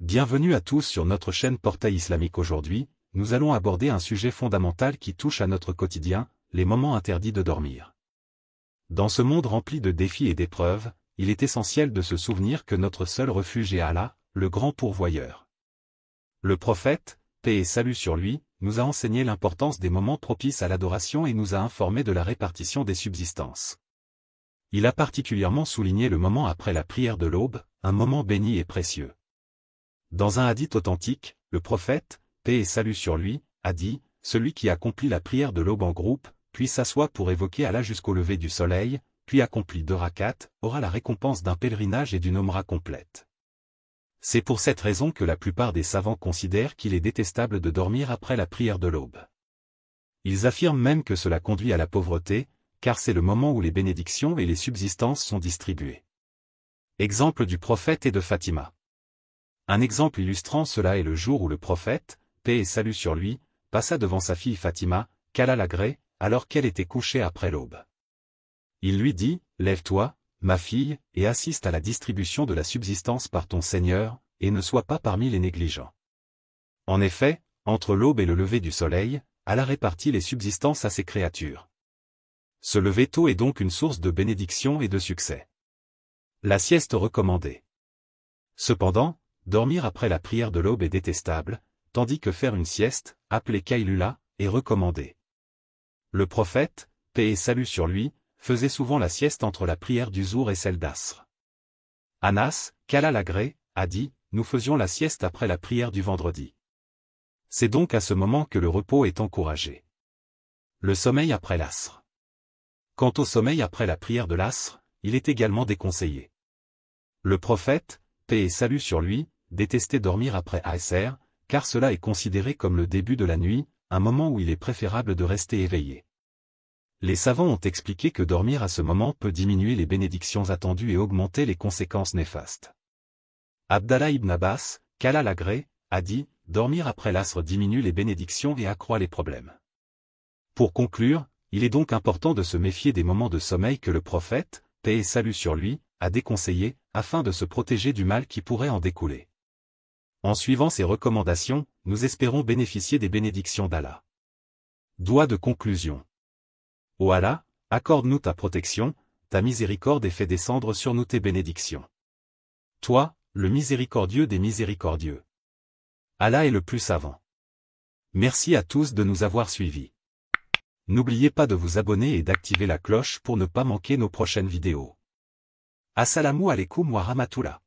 Bienvenue à tous sur notre chaîne Portail Islamique. Aujourd'hui, nous allons aborder un sujet fondamental qui touche à notre quotidien, les moments interdits de dormir. Dans ce monde rempli de défis et d'épreuves, il est essentiel de se souvenir que notre seul refuge est Allah, le grand pourvoyeur. Le prophète, paix et salut sur lui, nous a enseigné l'importance des moments propices à l'adoration et nous a informé de la répartition des subsistances. Il a particulièrement souligné le moment après la prière de l'aube, un moment béni et précieux. Dans un hadith authentique, le prophète, paix et salut sur lui, a dit, « Celui qui accomplit la prière de l'aube en groupe, puis s'assoit pour évoquer Allah jusqu'au lever du soleil, puis accomplit 2 rakats, aura la récompense d'un pèlerinage et d'une omra complète. » C'est pour cette raison que la plupart des savants considèrent qu'il est détestable de dormir après la prière de l'aube. Ils affirment même que cela conduit à la pauvreté, car c'est le moment où les bénédictions et les subsistances sont distribuées. Exemple du prophète et de Fatima. Un exemple illustrant cela est le jour où le prophète, paix et salut sur lui, passa devant sa fille Fatima, qu'Allah l'agrée, alors qu'elle était couchée après l'aube. Il lui dit, « Lève-toi, ma fille, et assiste à la distribution de la subsistance par ton Seigneur, et ne sois pas parmi les négligents. » En effet, entre l'aube et le lever du soleil, Allah répartit les subsistances à ses créatures. Se lever tôt est donc une source de bénédiction et de succès. La sieste recommandée. Cependant, dormir après la prière de l'aube est détestable, tandis que faire une sieste, appelée Kailula, est recommandé. Le prophète, paix et salut sur lui, faisait souvent la sieste entre la prière du Zour et celle d'Asr. Anas, qu'Allah l'agrée, a dit, « Nous faisions la sieste après la prière du vendredi. » C'est donc à ce moment que le repos est encouragé. Le sommeil après l'Asr. Quant au sommeil après la prière de l'Asr, il est également déconseillé. Le prophète, paix et salut sur lui, détestait dormir après Asr, car cela est considéré comme le début de la nuit, un moment où il est préférable de rester éveillé. Les savants ont expliqué que dormir à ce moment peut diminuer les bénédictions attendues et augmenter les conséquences néfastes. Abdallah ibn Abbas, qu'Allah l'agrée, a dit, « Dormir après l'Asr diminue les bénédictions et accroît les problèmes. » Pour conclure, il est donc important de se méfier des moments de sommeil que le prophète, paix et salut sur lui, a déconseillés, afin de se protéger du mal qui pourrait en découler. En suivant ces recommandations, nous espérons bénéficier des bénédictions d'Allah. Doigt de conclusion. Ô Allah, accorde-nous ta protection, ta miséricorde et fais descendre sur nous tes bénédictions. Toi, le miséricordieux des miséricordieux. Allah est le plus savant. Merci à tous de nous avoir suivis. N'oubliez pas de vous abonner et d'activer la cloche pour ne pas manquer nos prochaines vidéos. Assalamu alaikum wa rahmatullah.